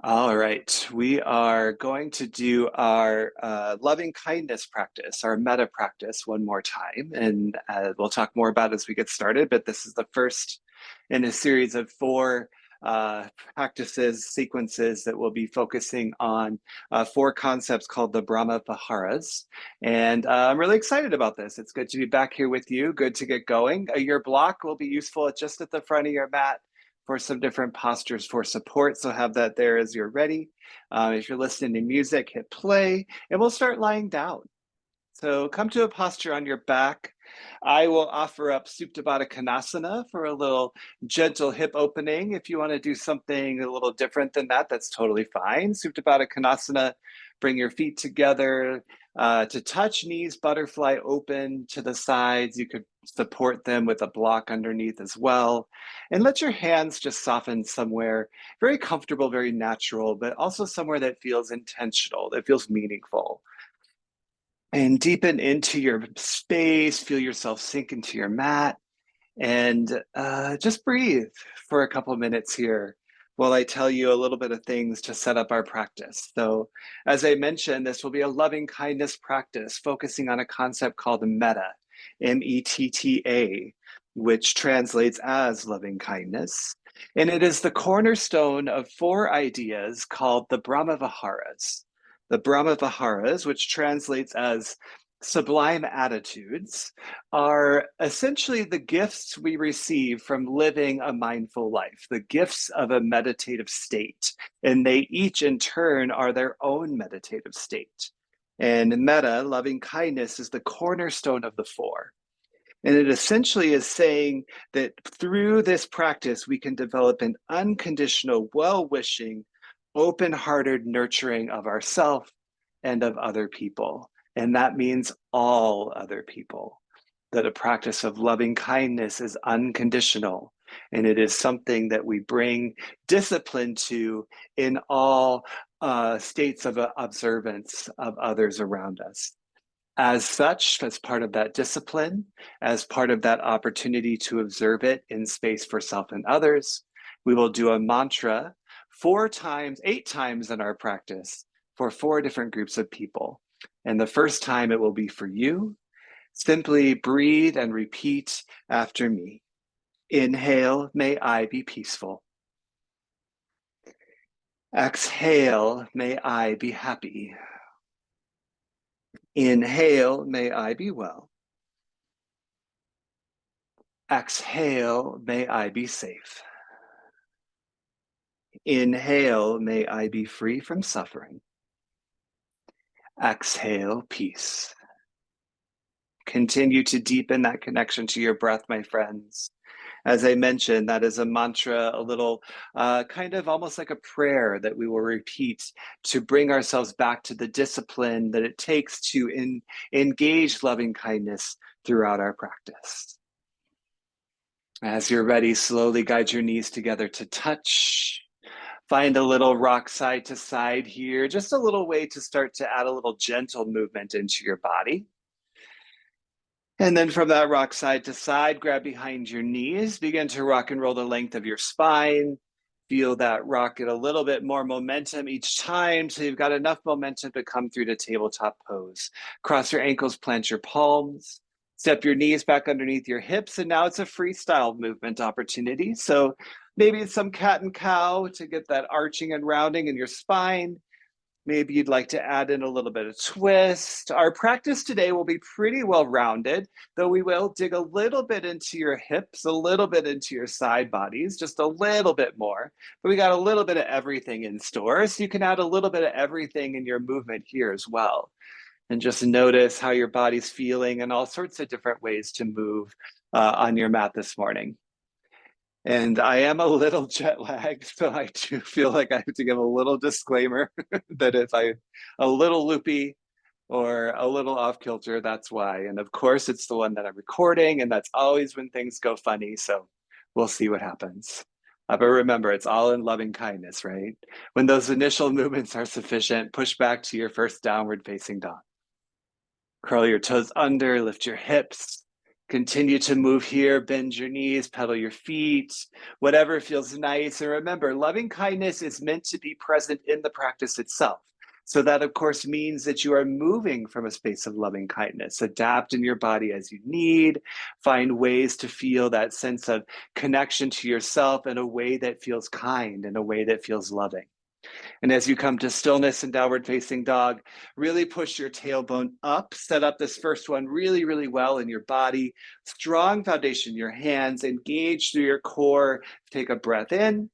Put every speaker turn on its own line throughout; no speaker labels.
All right, we are going to do our loving kindness practice, our metta practice, one more time. And we'll talk more about it as we get started. But this is the first in a series of four practices, sequences that will be focusing on four concepts called the Brahma Viharas. And I'm really excited about this. It's good to be back here with you. Good to get going. Your block will be useful just at the front of your mat for some different postures for support. So have that there as you're ready. If you're listening to music, hit play and we'll start lying down. So come to a posture on your back. I will offer up Supta Baddha Konasana for a little gentle hip opening. If you want to do something a little different than that, that's totally fine. Supta Baddha Konasana, bring your feet together to touch, knees butterfly open to the sides. You could support them with a block underneath as well. And let your hands just soften somewhere very comfortable, very natural, but also somewhere that feels intentional, that feels meaningful. And deepen into your space, feel yourself sink into your mat, and just breathe for a couple minutes here while I tell you a little bit of things to set up our practice. So, as I mentioned, this will be a loving kindness practice focusing on a concept called metta, Metta, which translates as loving kindness. And it is the cornerstone of four ideas called the Brahma Viharas. The Brahma Viharas, which translates as sublime attitudes, are essentially the gifts we receive from living a mindful life, the gifts of a meditative state. And they each, in turn, are their own meditative state. And metta, loving kindness, is the cornerstone of the four. And it essentially is saying that through this practice, we can develop an unconditional, well wishing, open hearted nurturing of ourself and of other people. And that means all other people. That a practice of loving kindness is unconditional. And it is something that we bring discipline to in all states of observance of others around us. As such, as part of that discipline, as part of that opportunity to observe it in space for self and others, we will do a mantra 4 times, 8 times in our practice for 4 different groups of people. And the first time it will be for you. Simply breathe and repeat after me. Inhale, may I be peaceful. Exhale, may I be happy. Inhale, may I be well. Exhale, may I be safe. Inhale, may I be free from suffering. Exhale, peace. Continue to deepen that connection to your breath, my friends. As I mentioned, that is a mantra, a little kind of almost like a prayer that we will repeat to bring ourselves back to the discipline that it takes to engage loving kindness throughout our practice. As you're ready, slowly guide your knees together to touch. Find a little rock side to side here, just a little way to start to add a little gentle movement into your body. And then from that rock side to side, grab behind your knees, begin to rock and roll the length of your spine. Feel that rock get a little bit more momentum each time. So you've got enough momentum to come through to tabletop pose. Cross your ankles, plant your palms, step your knees back underneath your hips. And now it's a freestyle movement opportunity. So maybe it's some cat and cow to get that arching and rounding in your spine. Maybe you'd like to add in a little bit of twist. Our practice today will be pretty well rounded, though we will dig a little bit into your hips, a little bit into your side bodies, just a little bit more. But we got a little bit of everything in store, so you can add a little bit of everything in your movement here as well. And just notice how your body's feeling and all sorts of different ways to move on your mat this morning. And I am a little jet lagged, so I do feel like I have to give a little disclaimer that if I'm a little loopy or a little off kilter, that's why. And of course, it's the one that I'm recording, and that's always when things go funny. So we'll see what happens. But remember, it's all in loving kindness, right? When those initial movements are sufficient, push back to your first downward facing dog. Curl your toes under, lift your hips. Continue to move here, bend your knees, pedal your feet, whatever feels nice. And remember, loving kindness is meant to be present in the practice itself. So that, of course, means that you are moving from a space of loving kindness. Adapt in your body as you need. Find ways to feel that sense of connection to yourself in a way that feels kind, in a way that feels loving. And as you come to stillness and downward facing dog, really push your tailbone up. Set up this first one really, really well in your body. Strong foundation in your hands. Engage through your core. Take a breath in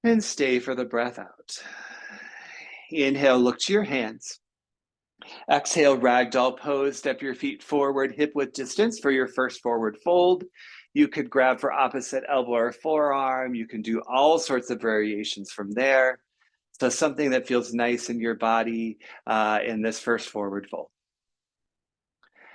and stay for the breath out. Inhale, look to your hands. Exhale, ragdoll pose. Step your feet forward, hip width distance for your first forward fold. You could grab for opposite elbow or forearm. You can do all sorts of variations from there. So something that feels nice in your body in this first forward fold.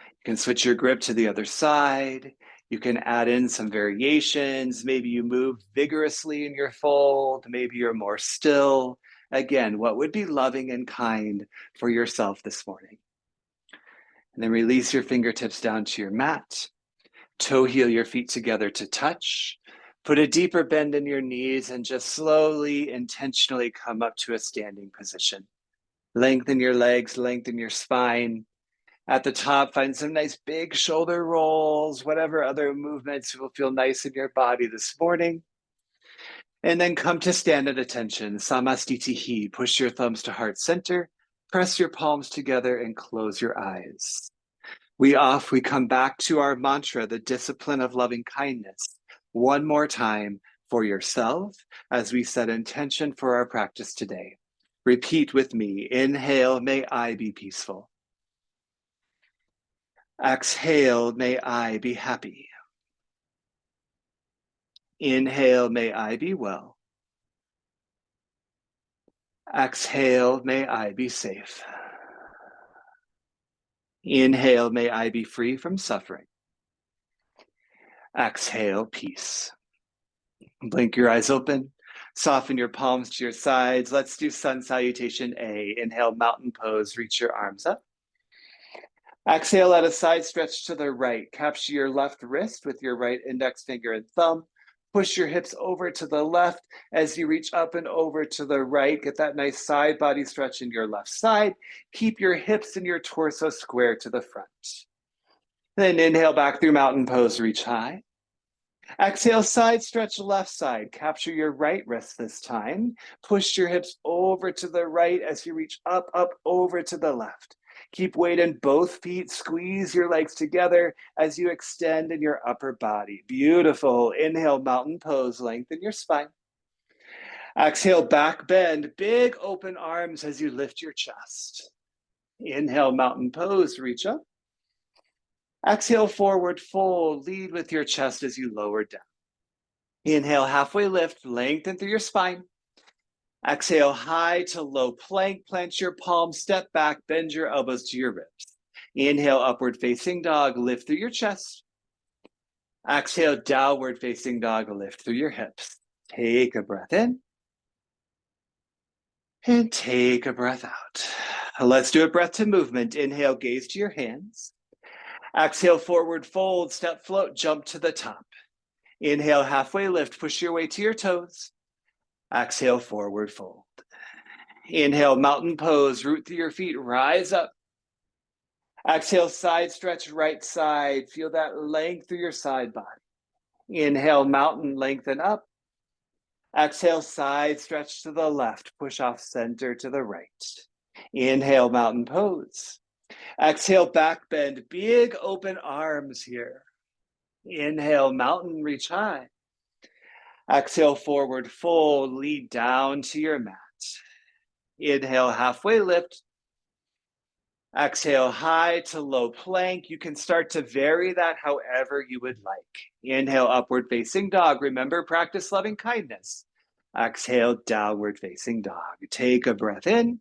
You can switch your grip to the other side. You can add in some variations. Maybe you move vigorously in your fold. Maybe you're more still. Again, what would be loving and kind for yourself this morning? And then release your fingertips down to your mat. Toe heel your feet together to touch. Put a deeper bend in your knees and just slowly, intentionally come up to a standing position. Lengthen your legs, lengthen your spine. At the top, find some nice big shoulder rolls, whatever other movements will feel nice in your body this morning. And then come to stand at attention, Samastitihi. Push your thumbs to heart center, press your palms together and close your eyes. We come back to our mantra, the discipline of loving kindness. One more time for yourself as we set intention for our practice today. Repeat with me. Inhale, may I be peaceful. Exhale, may I be happy. Inhale, may I be well. Exhale, may I be safe. Inhale, may I be free from suffering. Exhale, peace. Blink your eyes open. Soften your palms to your sides. Let's do sun salutation A. Inhale, mountain pose. Reach your arms up. Exhale, let a side stretch to the right. Capture your left wrist with your right index finger and thumb. Push your hips over to the left as you reach up and over to the right. Get that nice side body stretch in your left side. Keep your hips and your torso square to the front. Then inhale back through mountain pose, reach high. Exhale, side stretch left side. Capture your right wrist this time. Push your hips over to the right as you reach up, over to the left. Keep weight in both feet. Squeeze your legs together as you extend in your upper body. Beautiful. Inhale, mountain pose. Lengthen your spine. Exhale, back bend. Big open arms as you lift your chest. Inhale, mountain pose. Reach up. Exhale, forward fold. Lead with your chest as you lower down. Inhale, halfway lift. Lengthen through your spine. Exhale, high to low plank. Plant your palms, step back, bend your elbows to your ribs. Inhale, upward facing dog. Lift through your chest. Exhale, downward facing dog. Lift through your hips. Take a breath in. And take a breath out. Let's do a breath to movement. Inhale, gaze to your hands. Exhale, forward fold, step float, jump to the top. Inhale, halfway lift, push your way to your toes. Exhale, forward fold. Inhale, mountain pose, root through your feet, rise up. Exhale, side stretch, right side. Feel that length through your side body. Inhale, mountain, lengthen up. Exhale, side stretch to the left, push off center to the right. Inhale, mountain pose. Exhale, back bend, big open arms here. Inhale, mountain, reach high. Exhale, forward fold, lead down to your mat. Inhale, halfway lift. Exhale, high to low plank. You can start to vary that however you would like. Inhale, upward facing dog. Remember, practice loving kindness. Exhale, downward facing dog. Take a breath in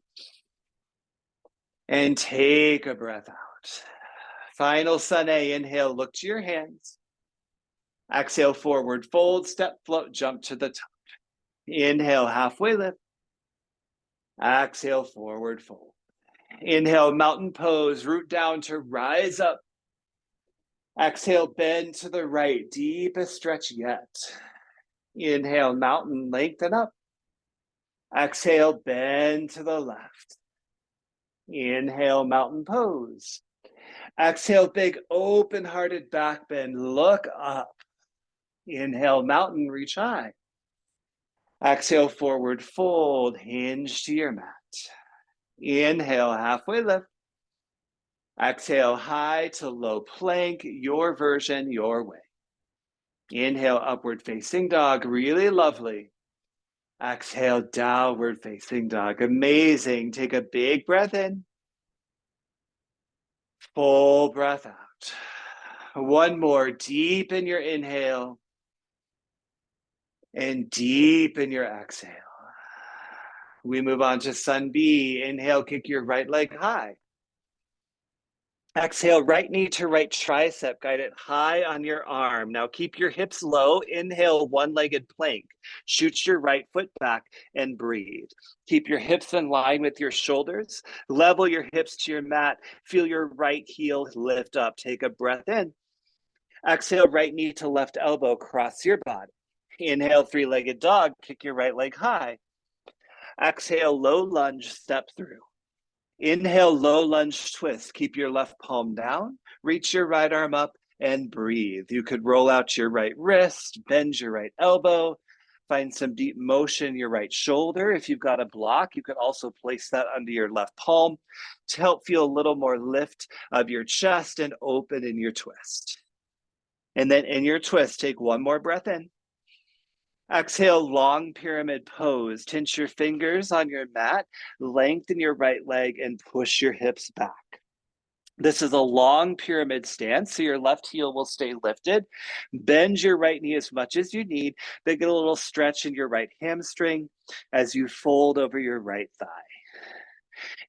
and take a breath out. Final sun A. Inhale, look to your hands. Exhale, forward fold, step float, jump to the top. Inhale, halfway lift. Exhale, forward fold. Inhale, mountain pose, root down to rise up. Exhale, bend to the right, deepest stretch yet. Inhale, mountain, lengthen up. Exhale, bend to the left. Inhale, mountain pose. Exhale, big open-hearted back bend, look up. Inhale, mountain, reach high. Exhale, forward fold, hinge to your mat. Inhale, halfway lift. Exhale, high to low plank, your version, your way. Inhale, upward facing dog, really lovely. Exhale, downward facing dog, amazing. Take a big breath in. Full breath out. One more, deep in your inhale and deep in your exhale. We move on to Sun B. Inhale, kick your right leg high. Exhale, right knee to right tricep, guide it high on your arm. Now keep your hips low. Inhale, one-legged plank. Shoot your right foot back and breathe. Keep your hips in line with your shoulders. Level your hips to your mat. Feel your right heel lift up. Take a breath in. Exhale, right knee to left elbow, cross your body. Inhale, three-legged dog, kick your right leg high. Exhale, low lunge, step through. Inhale, low lunge twist. Keep your left palm down, reach your right arm up and breathe. You could roll out your right wrist, bend your right elbow, find some deep motion in your right shoulder. If you've got a block, you could also place that under your left palm to help feel a little more lift of your chest and open in your twist. And then in your twist, take one more breath in. Exhale, long pyramid pose. Tense your fingers on your mat, lengthen your right leg, and push your hips back. This is a long pyramid stance, so your left heel will stay lifted. Bend your right knee as much as you need, but get a little stretch in your right hamstring as you fold over your right thigh.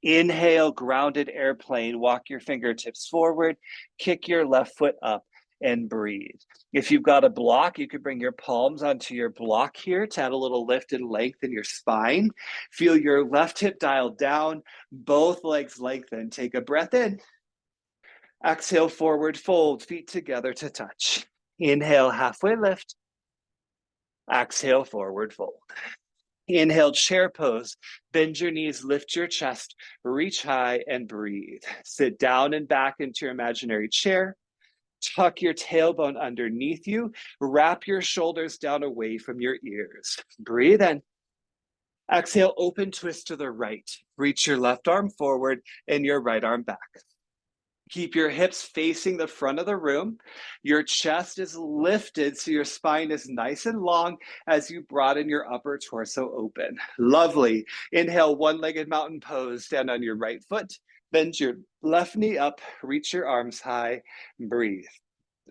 Inhale, grounded airplane. Walk your fingertips forward, kick your left foot up, and breathe. If you've got a block, you could bring your palms onto your block here to add a little lift and length in your spine. Feel your left hip dialed down, both legs lengthen. Take a breath in. Exhale, forward fold, feet together to touch. Inhale, halfway lift. Exhale, forward fold. Inhale, chair pose. Bend your knees, lift your chest, reach high and breathe. Sit down and back into your imaginary chair. Tuck your tailbone underneath you. Wrap your shoulders down away from your ears. Breathe in. Exhale, open twist to the right. Reach your left arm forward and your right arm back. Keep your hips facing the front of the room. Your chest is lifted so your spine is nice and long as you broaden your upper torso open. Lovely. Inhale, one-legged mountain pose. Stand on your right foot. Bend your left knee up. Reach your arms high. Breathe.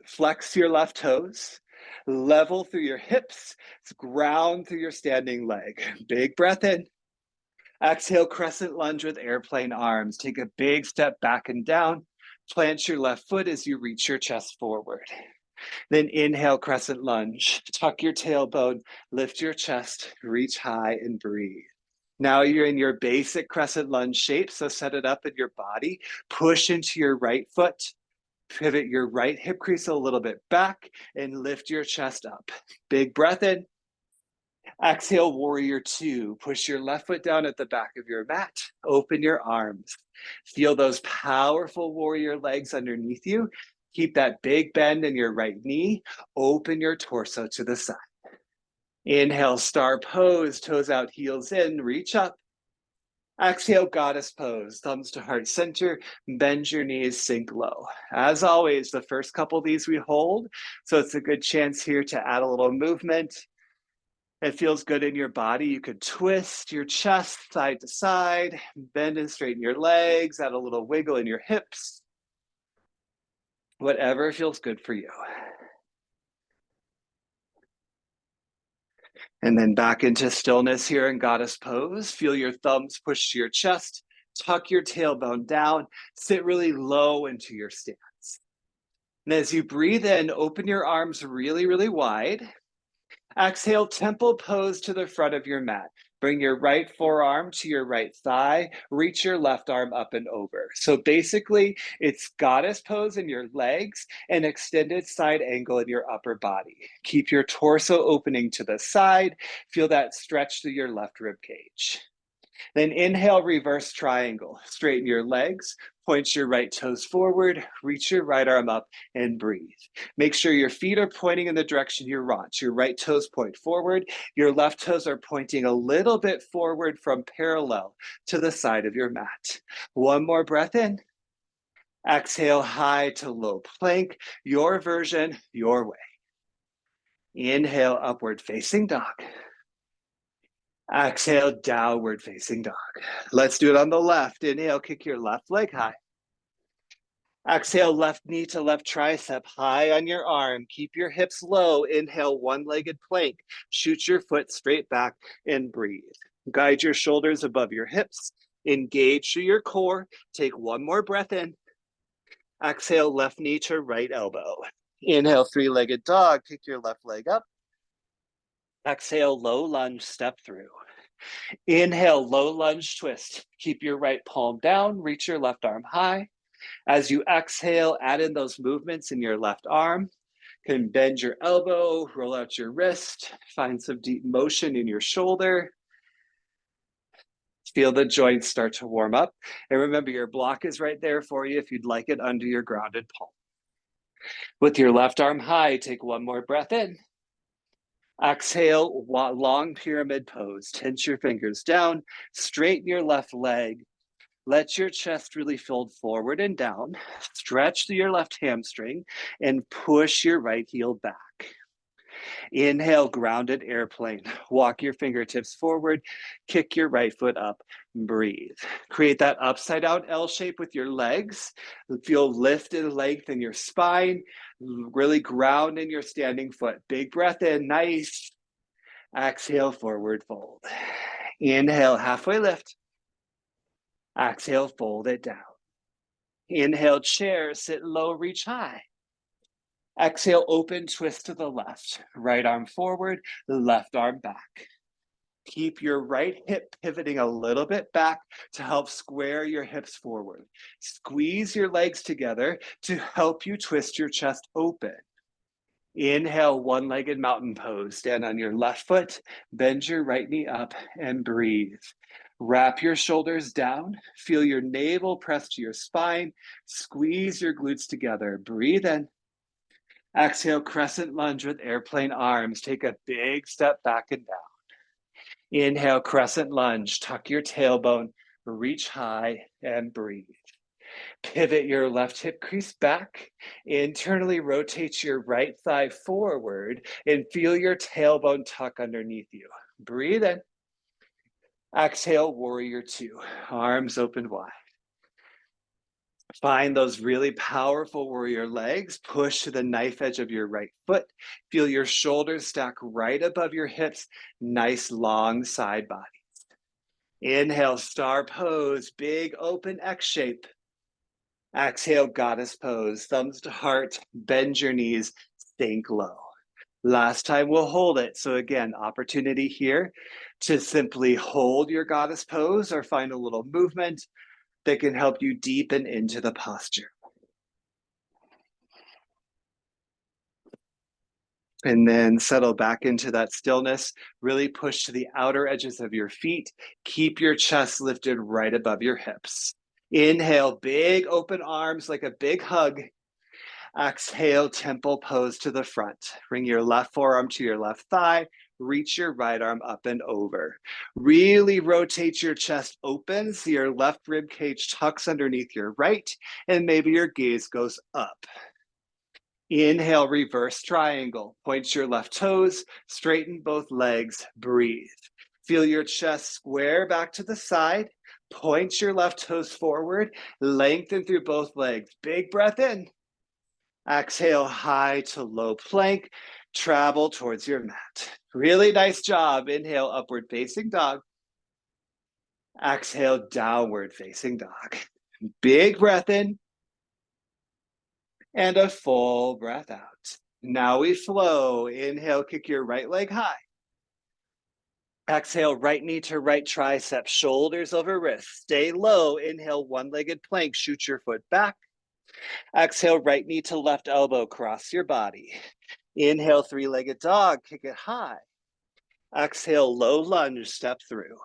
Flex your left toes. Level through your hips. Ground through your standing leg. Big breath in. Exhale, crescent lunge with airplane arms. Take a big step back and down. Plant your left foot as you reach your chest forward. Then inhale, crescent lunge. Tuck your tailbone, lift your chest, reach high and breathe. Now you're in your basic crescent lunge shape, so set it up in your body. Push into your right foot. Pivot your right hip crease a little bit back and lift your chest up. Big breath in. Exhale, warrior two. Push your left foot down at the back of your mat. Open your arms. Feel those powerful warrior legs underneath you. Keep that big bend in your right knee. Open your torso to the side. Inhale, star pose. Toes out, heels in. Reach up. Exhale, goddess pose. Thumbs to heart center. Bend your knees, sink low. As always, the first couple of these we hold. So it's a good chance here to add a little movement. It feels good in your body. You could twist your chest side to side, bend and straighten your legs, add a little wiggle in your hips. Whatever feels good for you. And then back into stillness here in goddess pose. Feel your thumbs push to your chest, tuck your tailbone down, sit really low into your stance. And as you breathe in, open your arms really, really wide. Exhale, temple pose to the front of your mat. Bring your right forearm to your right thigh. Reach your left arm up and over. So basically, it's goddess pose in your legs and extended side angle in your upper body. Keep your torso opening to the side. Feel that stretch through your left rib cage. Then inhale, reverse triangle. Straighten your legs, point your right toes forward, reach your right arm up, and breathe. Make sure your feet are pointing in the direction you want. Your right toes point forward. Your left toes are pointing a little bit forward from parallel to the side of your mat. One more breath in. Exhale, high to low plank. Your version, your way. Inhale, upward facing dog. Exhale, downward facing dog. Let's do it on the left. Inhale, kick your left leg high. Exhale, left knee to left tricep high on your arm. Keep your hips low. Inhale, one-legged plank. Shoot your foot straight back and breathe. Guide your shoulders above your hips. Engage through your core. Take one more breath in. Exhale, left knee to right elbow. Inhale, three-legged dog. Kick your left leg up. Exhale, low lunge, step through. Inhale, low lunge twist. Keep your right palm down, reach your left arm high. As you exhale, add in those movements in your left arm. You can bend your elbow, roll out your wrist, find some deep motion in your shoulder. Feel the joints start to warm up. And remember, your block is right there for you if you'd like it under your grounded palm. With your left arm high, take one more breath in. Exhale, long pyramid pose. Tense your fingers down, straighten your left leg. Let your chest really fold forward and down. Stretch through your left hamstring and push your right heel back. Inhale, grounded airplane. Walk your fingertips forward, kick your right foot up, breathe. Create that upside down L shape with your legs. Feel lift and length in your spine. Really ground in your standing foot. Big breath in, nice. Exhale, forward fold. Inhale, halfway lift. Exhale, fold it down. Inhale, chair, sit low, reach high. Exhale, open, twist to the left. Right arm forward, left arm back. Keep your right hip pivoting a little bit back to help square your hips forward. Squeeze your legs together to help you twist your chest open. Inhale, one-legged mountain pose. Stand on your left foot, bend your right knee up, and breathe. Wrap your shoulders down. Feel your navel press to your spine. Squeeze your glutes together. Breathe in. Exhale, crescent lunge with airplane arms. Take a big step back and down. Inhale, crescent lunge. Tuck your tailbone. Reach high and breathe. Pivot your left hip crease back. Internally rotate your right thigh forward and feel your tailbone tuck underneath you. Breathe in. Exhale, warrior two. Arms open wide. Find those really powerful warrior legs. Push to the knife edge of your right foot. Feel your shoulders stack right above your hips. Nice long side bodies. Inhale, star pose. Big open X shape. Exhale, goddess pose. Thumbs to heart. Bend your knees. Sink low. Last time we'll hold it. So again, opportunity here to simply hold your goddess pose or find a little movement that can help you deepen into the posture. And then settle back into that stillness. Really push to the outer edges of your feet. Keep your chest lifted right above your hips. Inhale, big open arms like a big hug. Exhale, temple pose to the front. Bring your left forearm to your left thigh. Reach your right arm up and over. Really rotate your chest open so your left rib cage tucks underneath your right, and maybe your gaze goes up. Inhale, reverse triangle. Point your left toes, straighten both legs, breathe. Feel your chest square back to the side. Point your left toes forward, lengthen through both legs. Big breath in. Exhale, high to low plank. Travel towards your mat. Really nice job. Inhale, upward facing dog. Exhale, downward facing dog. Big breath in. And a full breath out. Now we flow. Inhale, kick your right leg high. Exhale, right knee to right tricep, shoulders over wrists. Stay low. Inhale, one-legged plank, shoot your foot back. Exhale, right knee to left elbow, cross your body. Inhale, three-legged dog, kick it high. Exhale, low lunge, step through.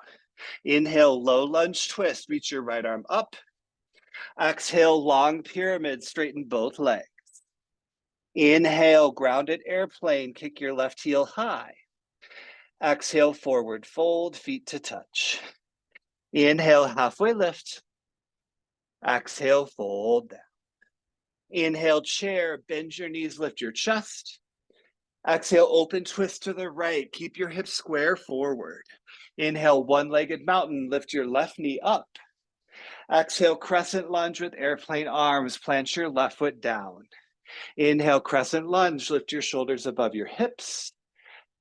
Inhale, low lunge twist, reach your right arm up. Exhale, long pyramid, straighten both legs. Inhale, grounded airplane, kick your left heel high. Exhale, forward fold, feet to touch. Inhale, halfway lift. Exhale, fold down. Inhale, chair, bend your knees, lift your chest. Exhale, open twist to the right. Keep your hips square forward. Inhale, one-legged mountain, lift your left knee up. Exhale, crescent lunge with airplane arms, plant your left foot down. Inhale, crescent lunge, lift your shoulders above your hips.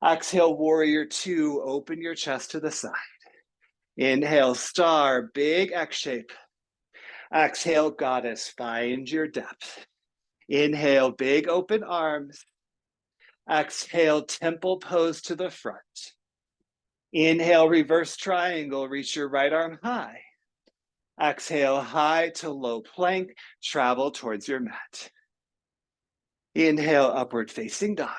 Exhale, warrior two, open your chest to the side. Inhale, star, big X shape. Exhale, goddess, find your depth. Inhale, big open arms. Exhale, temple pose to the front. Inhale, reverse triangle, reach your right arm high. Exhale, high to low plank, travel towards your mat. Inhale, upward facing dog.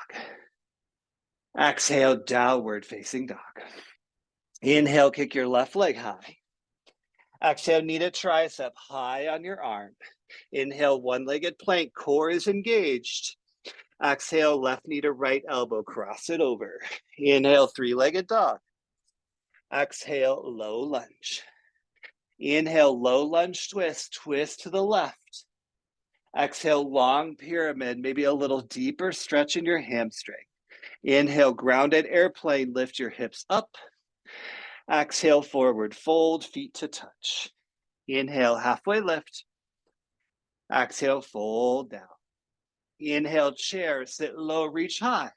Exhale, downward facing dog. Inhale, kick your left leg high. Exhale, knee to tricep, high on your arm. Inhale, one-legged plank, core is engaged. Exhale, left knee to right elbow, cross it over. Inhale, three-legged dog. Exhale, low lunge. Inhale, low lunge twist, twist to the left. Exhale, long pyramid, maybe a little deeper stretch in your hamstring. Inhale, grounded airplane, lift your hips up. Exhale, forward fold, feet to touch. Inhale, halfway lift. Exhale, fold down. Inhale, chair, sit low, reach high.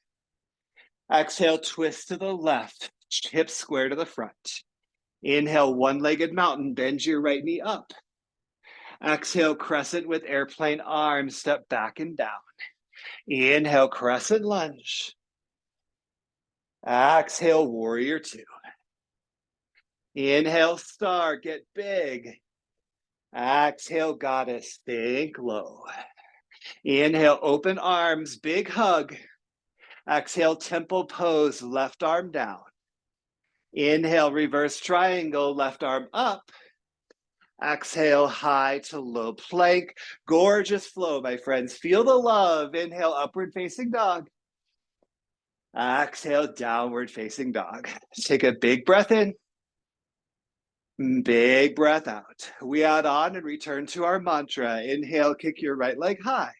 Exhale, twist to the left, hips square to the front. Inhale, one-legged mountain, bend your right knee up. Exhale, crescent with airplane arms, step back and down. Inhale, crescent lunge. Exhale, warrior two. Inhale, star, get big. Exhale, goddess, think low. Inhale, open arms, big hug. Exhale, temple pose, left arm down. Inhale, reverse triangle, left arm up. Exhale, high to low plank. Gorgeous flow, my friends. Feel the love. Inhale, upward facing dog. Exhale, downward facing dog. Take a big breath in. Big breath out. We add on and return to our mantra. Inhale, kick your right leg high.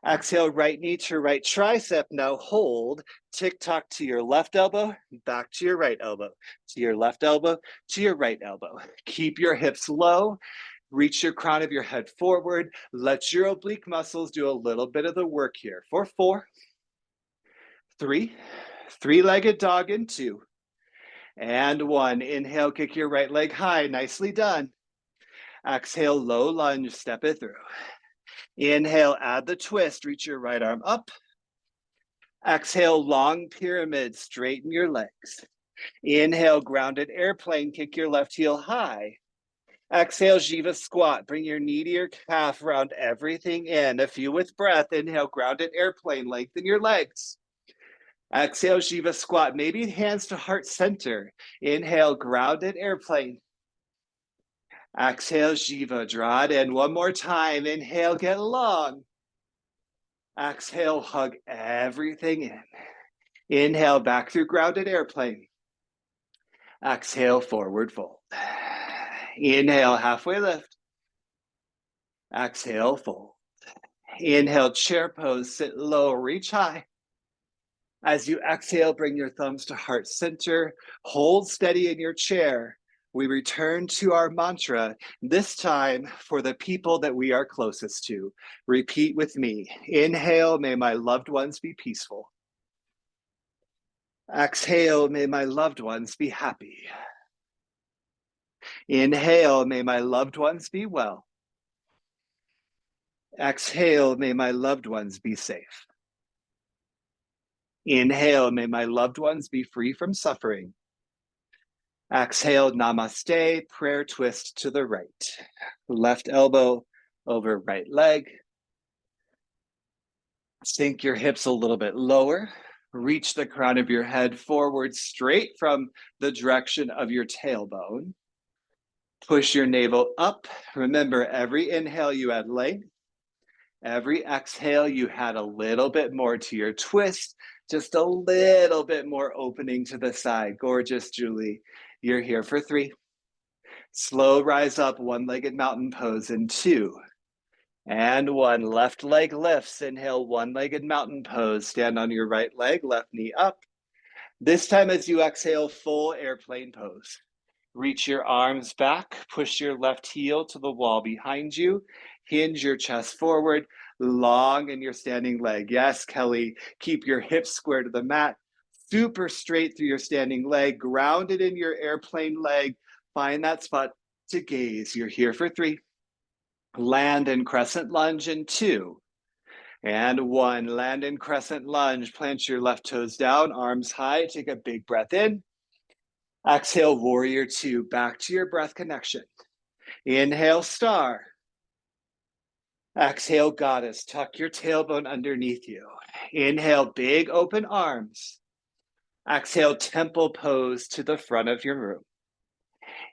Exhale, right knee to right tricep. Now hold. Tick-tock to your left elbow, back to your right elbow, to your left elbow, to your right elbow. Keep your hips low. Reach your crown of your head forward. Let your oblique muscles do a little bit of the work here. For 4, 3, three-legged dog in 2, and 1. Inhale, kick your right leg high. Nicely done. Exhale, low lunge, step it through. Inhale, add the twist, reach your right arm up. Exhale, long pyramid, straighten your legs. Inhale, grounded airplane, kick your left heel high. Exhale, Jiva squat, bring your knee to your calf, round everything in. A few with breath. Inhale, grounded airplane, lengthen your legs. Exhale, Jiva squat, maybe hands to heart center. Inhale, grounded airplane. Exhale, Jiva, draw it in. One more time. Inhale, get long. Exhale, hug everything in. Inhale, back through grounded airplane. Exhale, forward fold. Inhale, halfway lift. Exhale, fold. Inhale, chair pose, sit low, reach high. As you exhale, bring your thumbs to heart center. Hold steady in your chair. We return to our mantra, this time for the people that we are closest to. Repeat with me. Inhale, may my loved ones be peaceful. Exhale, may my loved ones be happy. Inhale, may my loved ones be well. Exhale, may my loved ones be safe. Inhale, may my loved ones be free from suffering. Exhale, namaste, prayer twist to the right. Left elbow over right leg. Sink your hips a little bit lower. Reach the crown of your head forward straight from the direction of your tailbone. Push your navel up. Remember, every inhale you add length. Every exhale you add a little bit more to your twist, just a little bit more opening to the side. Gorgeous, Julie. You're here for 3. Slow rise up, one-legged mountain pose in 2. And 1. Left leg lifts. Inhale, one-legged mountain pose. Stand on your right leg, left knee up. This time as you exhale, full airplane pose. Reach your arms back, push your left heel to the wall behind you, hinge your chest forward, long in your standing leg. Yes, Kelly, keep your hips square to the mat, super straight through your standing leg, grounded in your airplane leg. Find that spot to gaze. You're here for 3. Land in crescent lunge in 2. And 1. Land in crescent lunge. Plant your left toes down, arms high. Take a big breath in. Exhale, warrior 2, back to your breath connection. Inhale, star. Exhale, goddess, tuck your tailbone underneath you. Inhale, big open arms. Exhale, temple pose to the front of your room.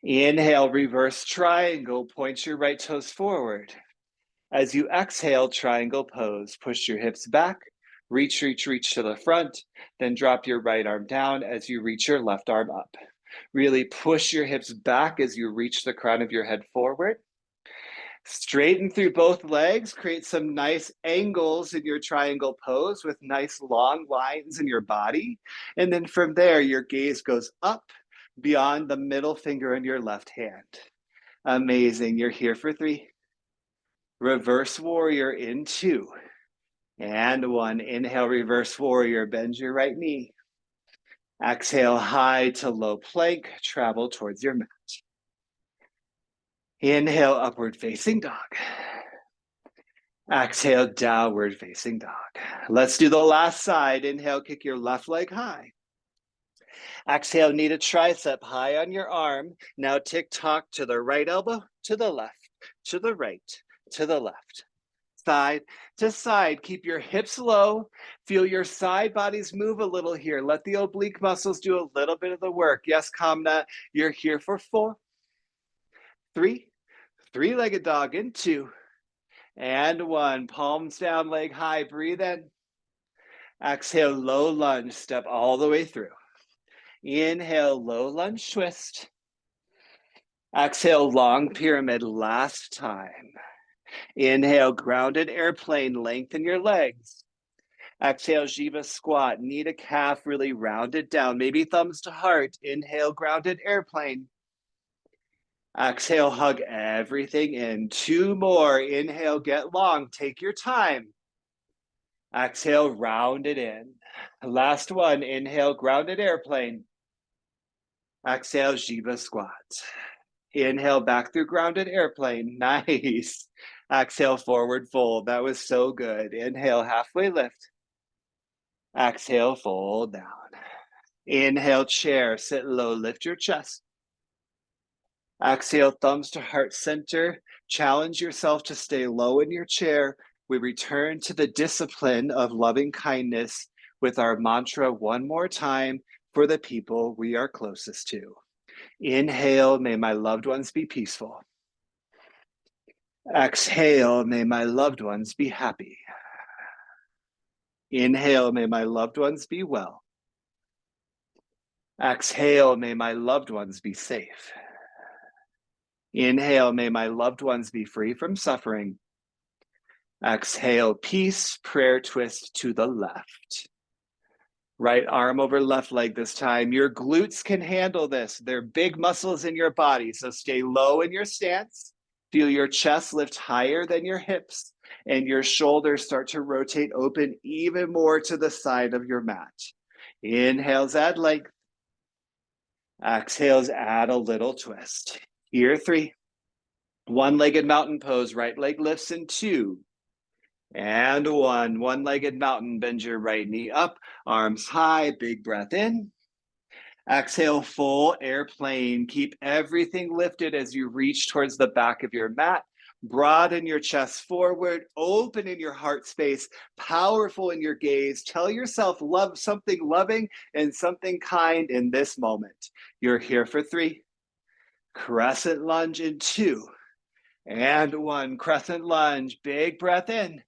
Inhale, reverse triangle, point your right toes forward. As you exhale, triangle pose, push your hips back, reach, reach, reach to the front, then drop your right arm down as you reach your left arm up. Really push your hips back as you reach the crown of your head forward. Straighten through both legs, create some nice angles in your triangle pose with nice long lines in your body. And then from there, your gaze goes up beyond the middle finger in your left hand. Amazing. You're here for 3. Reverse warrior in 2. And 1. Inhale, reverse warrior. Bend your right knee. Exhale, high to low plank. Travel towards your mat. Inhale, upward facing dog. Exhale, downward facing dog. Let's do the last side. Inhale, kick your left leg high. Exhale, knee to tricep high on your arm. Now tick-tock to the right elbow, to the left, to the right, to the left. Side to side. Keep your hips low. Feel your side bodies move a little here. Let the oblique muscles do a little bit of the work. Yes, Kamna, you're here for 4, 3, 3-legged dog in 2, and 1. Palms down, leg high. Breathe in. Exhale, low lunge. Step all the way through. Inhale, low lunge twist. Exhale, long pyramid. Last time. Inhale, grounded airplane. Lengthen your legs. Exhale, Jiva squat. Knee to calf, really rounded down. Maybe thumbs to heart. Inhale, grounded airplane. Exhale, hug everything in. 2 more. Inhale, get long. Take your time. Exhale, round it in. Last one. Inhale, grounded airplane. Exhale, Jiva squat. Inhale, back through grounded airplane. Nice. Exhale, forward fold. That was so good. Inhale, halfway lift. Exhale, fold down. Inhale, chair. Sit low. Lift your chest. Exhale, thumbs to heart center. Challenge yourself to stay low in your chair. We return to the discipline of loving kindness with our mantra one more time for the people we are closest to. Inhale, may my loved ones be peaceful. Exhale, may my loved ones be happy. Inhale, may my loved ones be well. Exhale, may my loved ones be safe. Inhale, may my loved ones be free from suffering. Exhale, peace, prayer twist to the left. Right arm over left leg this time. Your glutes can handle this. They're big muscles in your body, so stay low in your stance. Feel your chest lift higher than your hips, and your shoulders start to rotate open even more to the side of your mat. Inhales, add length. Exhales, add a little twist. Here, 3. One-legged mountain pose. Right leg lifts in 2. And one-legged mountain, bend your right knee up, arms high, big breath in. Exhale, full airplane. Keep everything lifted as you reach towards the back of your mat. Broaden your chest forward, open in your heart space, powerful in your gaze. Tell yourself love something loving and something kind in this moment. You're here for 3. Crescent lunge in 2. And 1. Crescent lunge. Big breath in.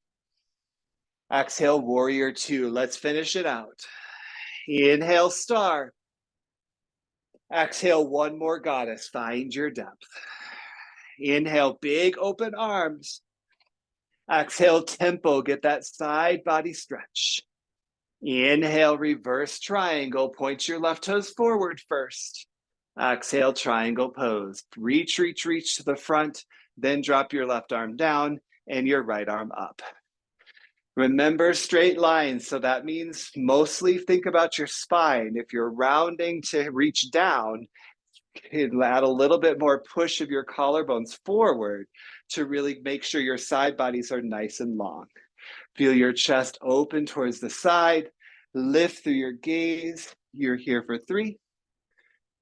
Exhale, warrior 2. Let's finish it out. Inhale, star. Exhale, 1 more goddess. Find your depth. Inhale, big open arms. Exhale, tempo. Get that side body stretch. Inhale, reverse triangle. Point your left toes forward first. Exhale, triangle pose. Reach, reach, reach to the front. Then drop your left arm down and your right arm up. Remember straight lines. So that means mostly think about your spine. If you're rounding to reach down, add a little bit more push of your collarbones forward to really make sure your side bodies are nice and long. Feel your chest open towards the side. Lift through your gaze. You're here for 3.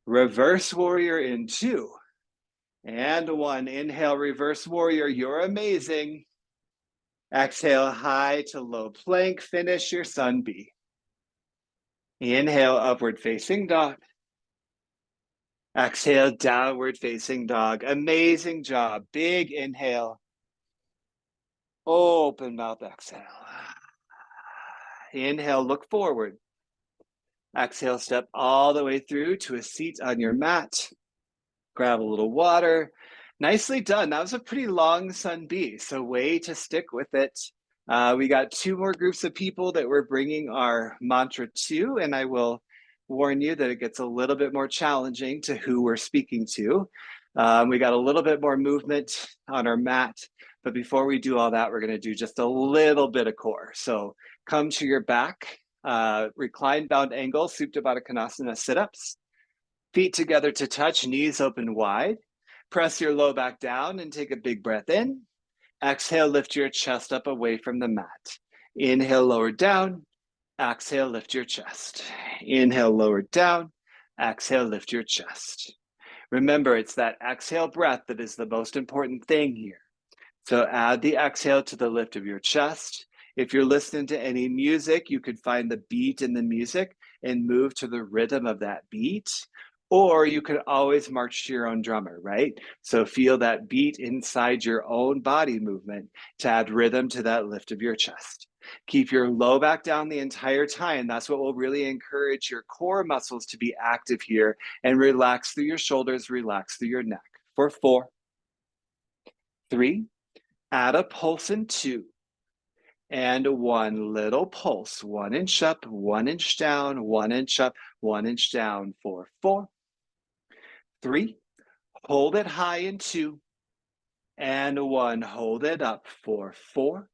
Reverse warrior in 2. And 1. Inhale, reverse warrior. You're amazing. Exhale, high to low plank. Finish your sun B. Inhale, upward facing dog. Exhale, downward facing dog. Amazing job. Big inhale. Open mouth, exhale. Inhale, look forward. Exhale, step all the way through to a seat on your mat. Grab a little water. Nicely done. That was a pretty long sun B, so way to stick with it. We got 2 more groups of people that we're bringing our mantra to, and I will warn you that it gets a little bit more challenging to who we're speaking to. We got a little bit more movement on our mat, but before we do all that, we're going to do just a little bit of core. So come to your back, reclined bound angle, Supta Baddha Konasana sit-ups. Feet together to touch, knees open wide. Press your low back down and take a big breath in. Exhale, lift your chest up away from the mat. Inhale, lower down. Exhale, lift your chest. Inhale, lower down. Exhale, lift your chest. Remember, it's that exhale breath that is the most important thing here. So add the exhale to the lift of your chest. If you're listening to any music, you could find the beat in the music and move to the rhythm of that beat. Or you could always march to your own drummer, right? So feel that beat inside your own body movement to add rhythm to that lift of your chest. Keep your low back down the entire time. That's what will really encourage your core muscles to be active here, and relax through your shoulders, relax through your neck. For 4, 3, add a pulse in 2, and 1 little pulse. 1 inch up, 1 inch down, 1 inch up, 1 inch down. For 4, 3, hold it high in 2, and 1, hold it up. For 4,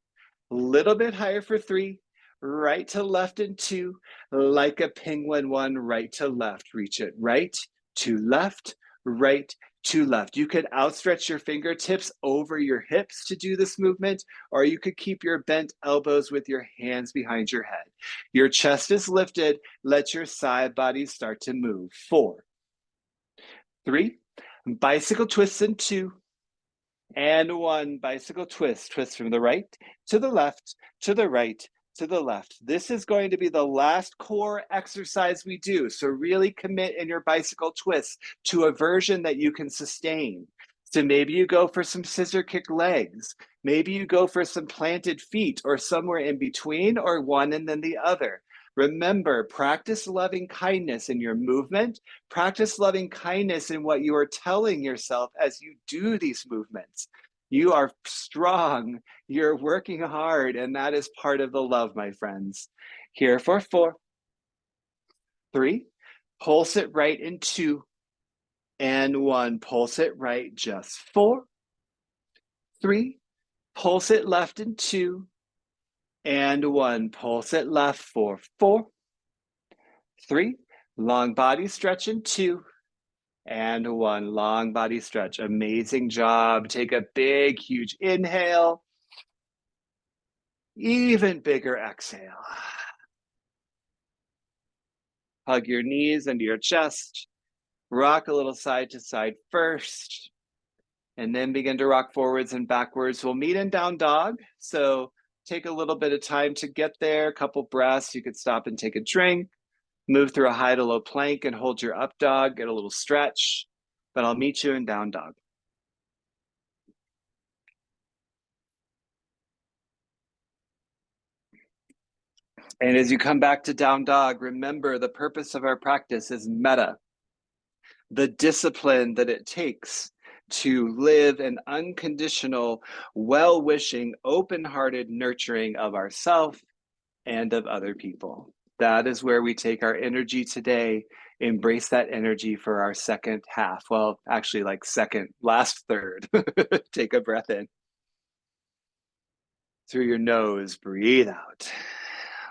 little bit higher for 3, right to left in 2, like a penguin. 1, right to left. Reach it right to left, right to left. You could outstretch your fingertips over your hips to do this movement, or you could keep your bent elbows with your hands behind your head. Your chest is lifted. Let your side body start to move. 4, 3, bicycle twists in 2, and 1, bicycle twist. Twist from the right to the left, to the right, to the left. This is going to be the last core exercise we do. So really commit in your bicycle twist to a version that you can sustain. So maybe you go for some scissor kick legs. Maybe you go for some planted feet, or somewhere in between, or one and then the other. Remember, practice loving kindness in your movement. Practice loving kindness in what you are telling yourself as you do these movements. You are strong, you're working hard, and that is part of the love, my friends. Here for 4, 3, pulse it right in 2, and 1, pulse it right. Just 4, 3, pulse it left in 2, and 1, pulse it left. For 4, 3, long body stretch in 2, and 1, long body stretch. Amazing job. Take a big, huge inhale. Even bigger exhale. Hug your knees into your chest. Rock a little side to side first, and then begin to rock forwards and backwards. We'll meet in down dog. So take a little bit of time to get there, a couple breaths. You could stop and take a drink, move through a high to low plank and hold your up dog, get a little stretch, but I'll meet you in down dog. And as you come back to down dog, remember the purpose of our practice is metta, the discipline that it takes to live an unconditional, well-wishing, open-hearted nurturing of ourselves and of other people. That is where we take our energy today, embrace that energy for our second half. Well, actually, like second, last third. Take a breath in through your nose, breathe out.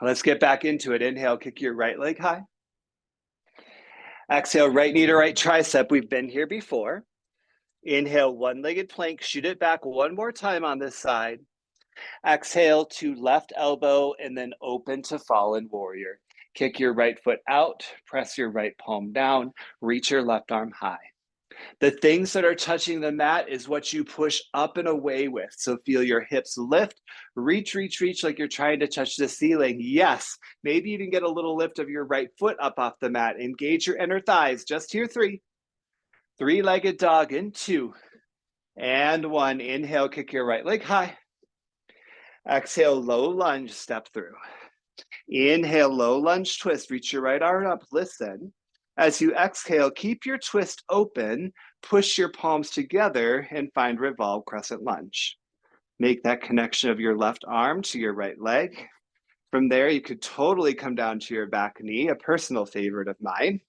Let's get back into it. Inhale, kick your right leg high. Exhale, right knee to right tricep. We've been here before. Inhale, one-legged plank, shoot it back one more time on this side. Exhale to left elbow and then open to fallen warrior. Kick your right foot out, press your right palm down, reach your left arm high. The things that are touching the mat is what you push up and away with. So feel your hips lift, reach, reach, reach like you're trying to touch the ceiling. Yes, maybe even get a little lift of your right foot up off the mat. Engage your inner thighs. Just here, 3. Three-legged dog in 2 and 1. Inhale, kick your right leg high. Exhale, low lunge, step through. Inhale, low lunge twist, reach your right arm up, listen. As you exhale, keep your twist open, push your palms together and find revolve crescent lunge. Make that connection of your left arm to your right leg. From there, you could totally come down to your back knee, a personal favorite of mine,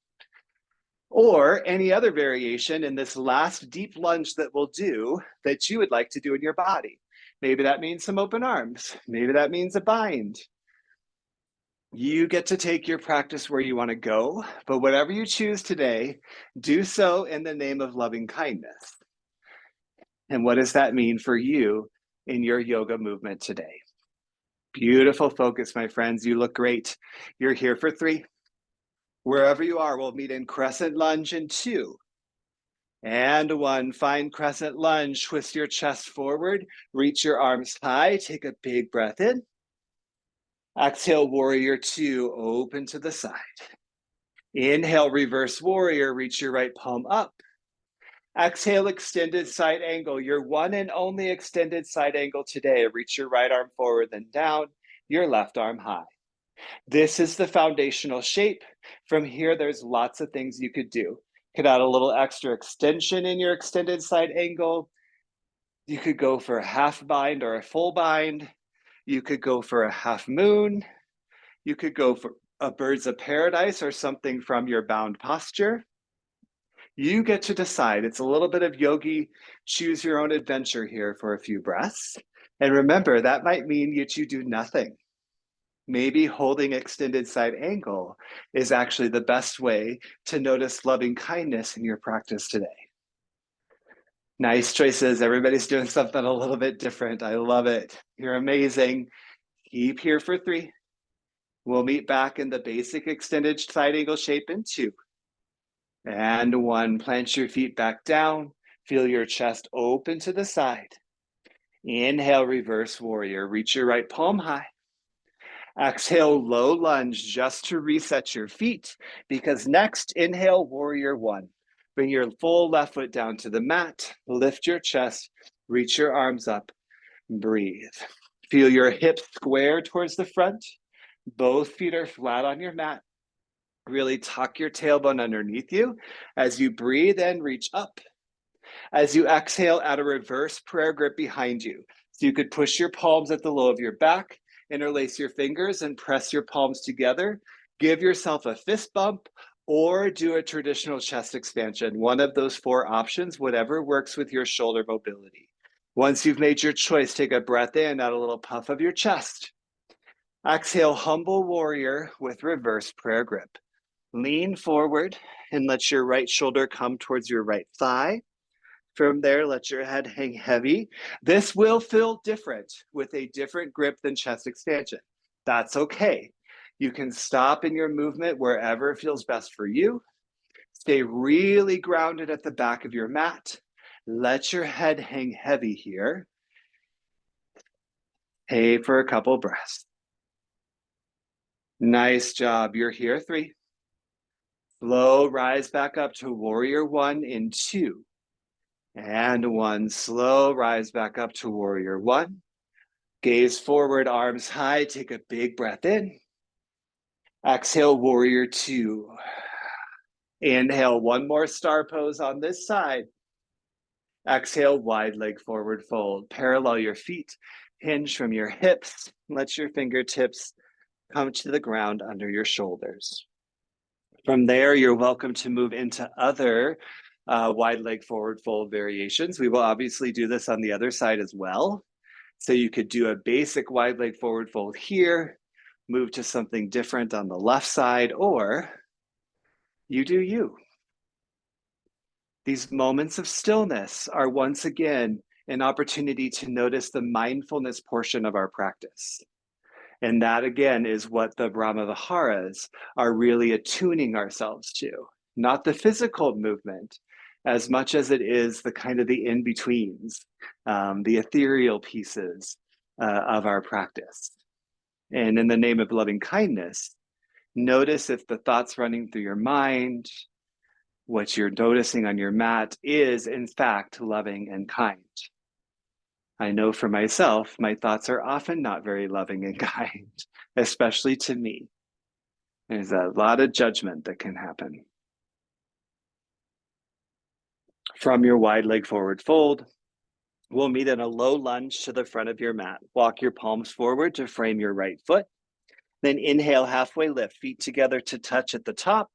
or any other variation in this last deep lunge that we'll do that you would like to do in your body. Maybe that means some open arms. Maybe that means a bind. You get to take your practice where you want to go, but whatever you choose today, do so in the name of loving kindness. And what does that mean for you in your yoga movement today? Beautiful focus, my friends. You look great. You're here for 3. Wherever you are, we'll meet in crescent lunge in 2 and 1. Find crescent lunge, twist your chest forward, reach your arms high, take a big breath in. Exhale, warrior 2, open to the side. Inhale, reverse warrior, reach your right palm up. Exhale, extended side angle, your one and only extended side angle today. Reach your right arm forward, then down, your left arm high. This is the foundational shape. From here, there's lots of things you could do. Could add a little extra extension in your extended side angle. You could go for a half bind or a full bind. You could go for a half moon. You could go for a birds of paradise or something from your bound posture. You get to decide. It's a little bit of yogi, choose your own adventure here for a few breaths. And remember, that might mean that you do nothing. Maybe holding extended side angle is actually the best way to notice loving kindness in your practice today. Nice choices. Everybody's doing something a little bit different. I love it. You're amazing. Keep here for 3. We'll meet back in the basic extended side angle shape in 2 and 1. Plant your feet back down. Feel your chest open to the side. Inhale, reverse warrior. Reach your right palm high. Exhale, low lunge just to reset your feet, because next, inhale, warrior 1. Bring your full left foot down to the mat. Lift your chest. Reach your arms up. Breathe. Feel your hips square towards the front. Both feet are flat on your mat. Really tuck your tailbone underneath you. As you breathe in, reach up. As you exhale, add a reverse prayer grip behind you. So you could push your palms at the low of your back, interlace your fingers and press your palms together. Give yourself a fist bump or do a traditional chest expansion. One of those 4 options, whatever works with your shoulder mobility. Once you've made your choice, take a breath in, add a little puff of your chest. Exhale, humble warrior with reverse prayer grip. Lean forward and let your right shoulder come towards your right thigh. From there, let your head hang heavy. This will feel different with a different grip than chest expansion. That's okay. You can stop in your movement wherever feels best for you. Stay really grounded at the back of your mat. Let your head hang heavy here. Hey for a couple breaths. Nice job. You're here. 3. Slow rise back up to warrior 1 in 2. And 1. Slow rise back up to warrior 1. Gaze forward, arms high. Take a big breath in. Exhale, warrior 2. Inhale, one more star pose on this side. Exhale, wide leg forward fold. Parallel your feet, hinge from your hips. Let your fingertips come to the ground under your shoulders. From there, you're welcome to move into other wide leg forward fold variations. We will obviously do this on the other side as well. So you could do a basic wide leg forward fold here, move to something different on the left side, or you do you. These moments of stillness are once again an opportunity to notice the mindfulness portion of our practice. And that again is what the Brahma Viharas are really attuning ourselves to, not the physical movement as much as it is the kind of the in-betweens, the ethereal pieces of our practice. And in the name of loving kindness, notice if the thoughts running through your mind, what you're noticing on your mat is in fact loving and kind. I know for myself, my thoughts are often not very loving and kind, especially to me. There's a lot of judgment that can happen. From your wide leg forward fold, we'll meet in a low lunge to the front of your mat. Walk your palms forward to frame your right foot. Then inhale, halfway lift, feet together to touch at the top.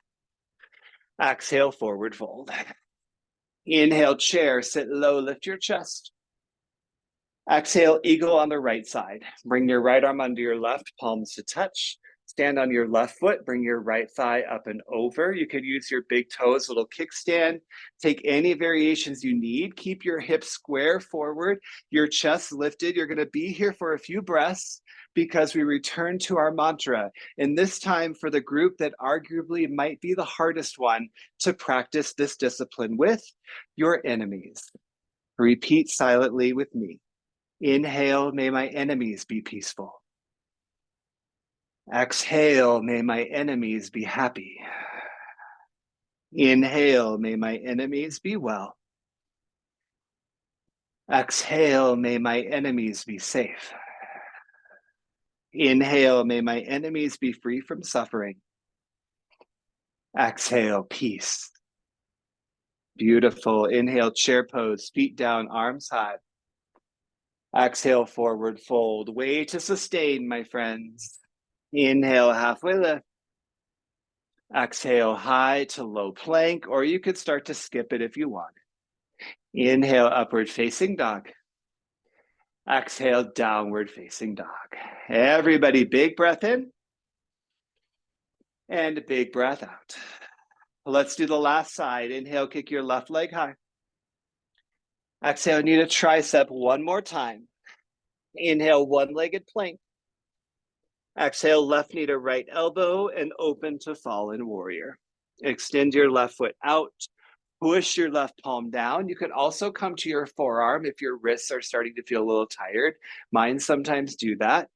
Exhale, forward fold. Inhale, chair, sit low, lift your chest. Exhale, eagle on the right side. Bring your right arm under your left, palms to touch. Stand on your left foot, bring your right thigh up and over. You could use your big toes, little kickstand. Take any variations you need. Keep your hips square forward, your chest lifted. You're gonna be here for a few breaths because we return to our mantra. And this time for the group that arguably might be the hardest one to practice this discipline with, your enemies. Repeat silently with me. Inhale, may my enemies be peaceful. Exhale, may my enemies be happy. Inhale, may my enemies be well. Exhale, may my enemies be safe. Inhale, may my enemies be free from suffering. Exhale, peace. Beautiful. Inhale, chair pose, feet down, arms high. Exhale, forward fold. Way to sustain, my friends. Inhale, halfway lift. Exhale, high to low plank, or you could start to skip it if you want. Inhale, upward facing dog. Exhale, downward facing dog. Everybody, big breath in and a big breath out. Let's do the last side. Inhale, kick your left leg high. Exhale, knee to tricep one more time. Inhale, one-legged plank. Exhale, left knee to right elbow and open to fallen warrior. Extend your left foot out. Push your left palm down. You can also come to your forearm if your wrists are starting to feel a little tired. Mine sometimes do that.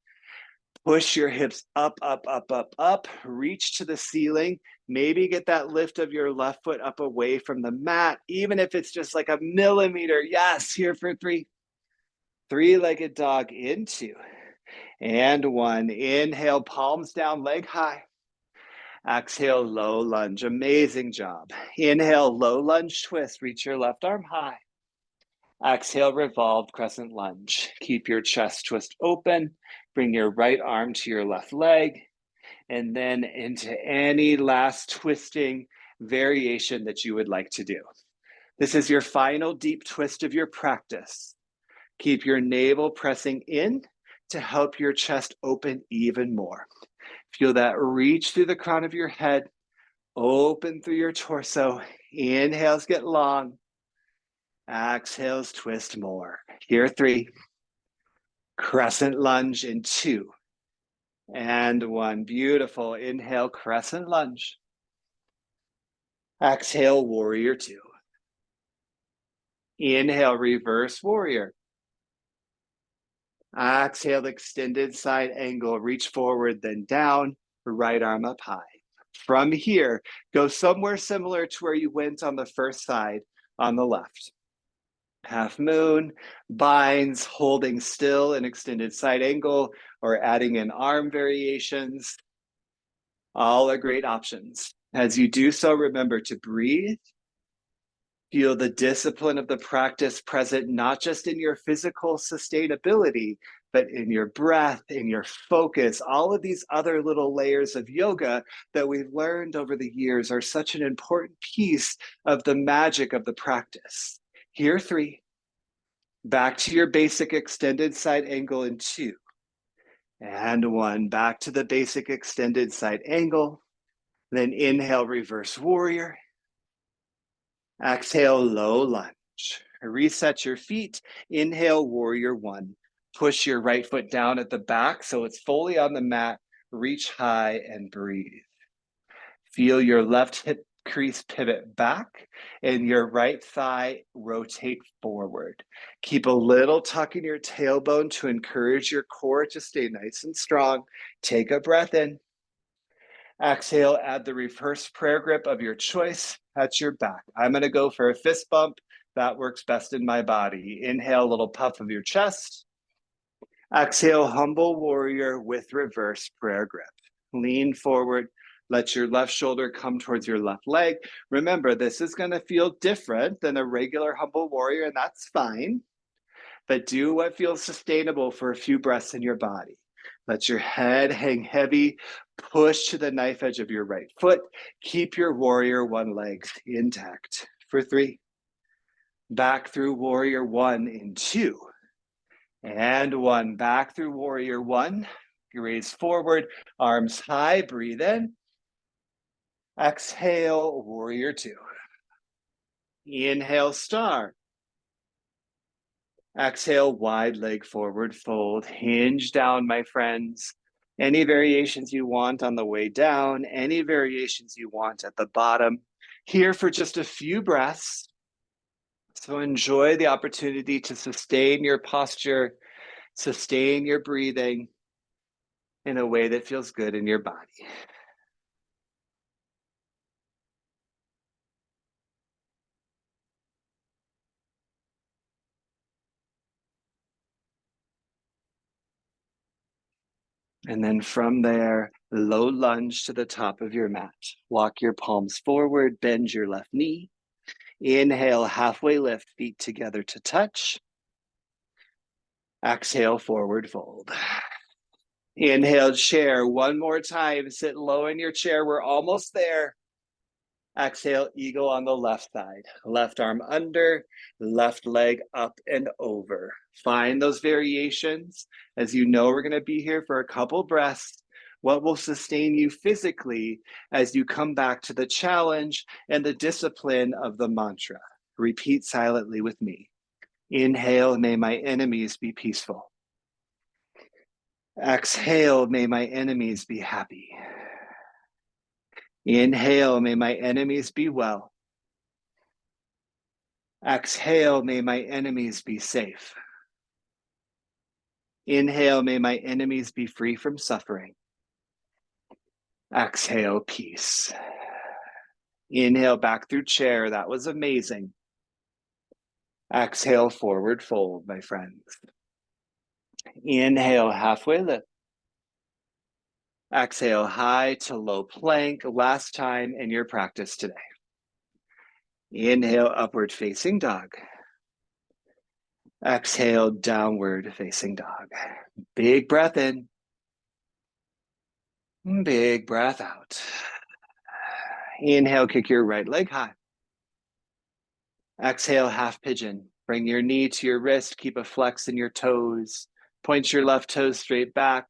Push your hips up, up, up, up, up. Reach to the ceiling. Maybe get that lift of your left foot up away from the mat, even if it's just like a millimeter. Yes, here for 3. Three-legged dog in 2. And 1. Inhale, palms down, leg high. Exhale, low lunge. Amazing job. Inhale, low lunge twist. Reach your left arm high. Exhale, revolved crescent lunge. Keep your chest twist open. Bring your right arm to your left leg. And then into any last twisting variation that you would like to do. This is your final deep twist of your practice. Keep your navel pressing in to help your chest open even more. Feel that reach through the crown of your head, open through your torso. Inhales get long. Exhales, twist more. Here, 3. Crescent lunge in 2. And 1. Beautiful. Inhale, crescent lunge. Exhale, warrior 2. Inhale, reverse warrior. Exhale, extended side angle. Reach forward, then down. Right arm up high. From here, go somewhere similar to where you went on the first side on the left. Half moon, binds, holding still in extended side angle, or adding in arm variations. All are great options. As you do so, remember to breathe. Feel the discipline of the practice present, not just in your physical sustainability, but in your breath, in your focus. All of these other little layers of yoga that we've learned over the years are such an important piece of the magic of the practice. Here, 3. Back to your basic extended side angle in 2. And 1. Back to the basic extended side angle. Then inhale, reverse warrior. Exhale, low lunge. Reset your feet. Inhale, warrior 1. Push your right foot down at the back so it's fully on the mat. Reach high and breathe. Feel your left hip crease pivot back and your right thigh rotate forward. Keep a little tuck in your tailbone to encourage your core to stay nice and strong. Take a breath in. Exhale, add the reverse prayer grip of your choice at your back. I'm going to go for a fist bump. That works best in my body. Inhale, a little puff of your chest. Exhale, humble warrior with reverse prayer grip. Lean forward. Let your left shoulder come towards your left leg. Remember, this is going to feel different than a regular humble warrior, and that's fine. But do what feels sustainable for a few breaths in your body. Let your head hang heavy. Push to the knife edge of your right foot. Keep your warrior 1 leg intact for 3. Back through warrior 1 in 2. And 1. Back through warrior 1. Raise forward, arms high, breathe in. Exhale, warrior 2. Inhale, star. Exhale, wide leg forward fold. Hinge down, my friends. Any variations you want on the way down, any variations you want at the bottom. Here for just a few breaths. So enjoy the opportunity to sustain your posture, sustain your breathing in a way that feels good in your body. And then from there, low lunge to the top of your mat. Walk your palms forward, bend your left knee. Inhale, halfway lift, feet together to touch. Exhale, forward fold. Inhale, chair. 1 more time. Sit low in your chair. We're almost there. Exhale, eagle on the left side. Left arm under, left leg up and over. Find those variations. As you know, we're going to be here for a couple breaths. What will sustain you physically as you come back to the challenge and the discipline of the mantra? Repeat silently with me. Inhale, may my enemies be peaceful. Exhale, may my enemies be happy. Inhale, may my enemies be well. Exhale, may my enemies be safe. Inhale, may my enemies be free from suffering. Exhale, peace. Inhale, back through chair. That was amazing. Exhale, forward fold, my friends. Inhale, halfway lift. Exhale, high to low plank. Last time in your practice today. Inhale, upward facing dog. Exhale, downward facing dog. Big breath in. Big breath out. Inhale, kick your right leg high. Exhale, half pigeon. Bring your knee to your wrist. Keep a flex in your toes. Point your left toes straight back.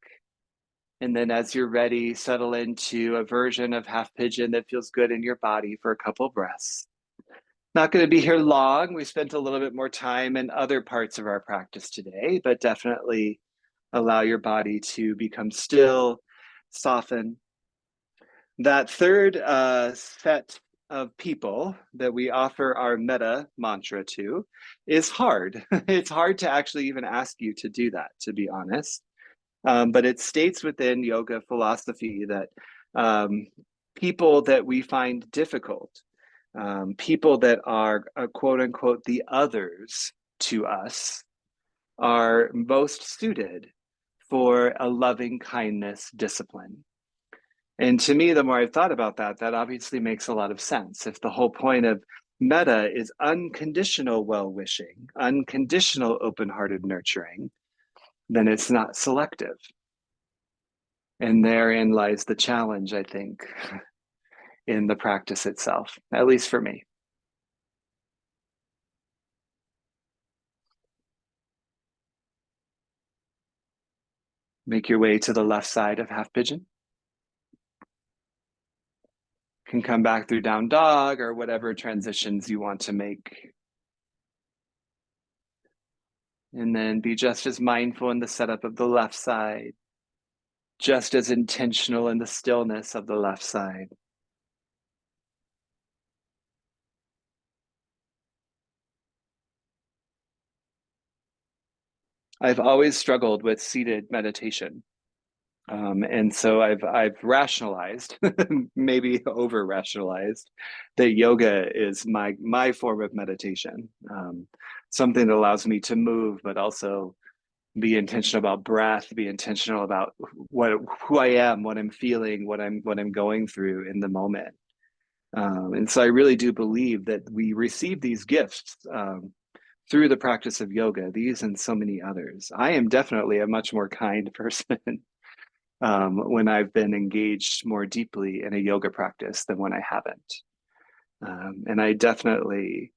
And then as you're ready, settle into a version of half pigeon that feels good in your body for a couple breaths. Not going to be here long. We spent a little bit more time in other parts of our practice today, but definitely allow your body to become still, soften. That third set of people that we offer our metta mantra to is hard. It's hard to actually even ask you to do that, to be honest. But it states within yoga philosophy that um, people that we find difficult, people that are quote unquote the others to us, are most suited for a loving kindness discipline. And to me, the more I've thought about that, that obviously makes a lot of sense. If the whole point of metta is unconditional well wishing, unconditional open hearted nurturing, then it's not selective. And therein lies the challenge, I think, in the practice itself, at least for me. Make your way to the left side of half pigeon. Can come back through down dog or whatever transitions you want to make. And then be just as mindful in the setup of the left side, just as intentional in the stillness of the left side. I've always struggled with seated meditation. And so I've rationalized, maybe over rationalized, that yoga is my form of meditation, something that allows me to move, but also be intentional about breath, be intentional about who I am, what I'm feeling, what I'm going through in the moment. And so I really do believe that we receive these gifts through the practice of yoga, these and so many others. I am definitely a much more kind person when I've been engaged more deeply in a yoga practice than when I haven't. And I definitely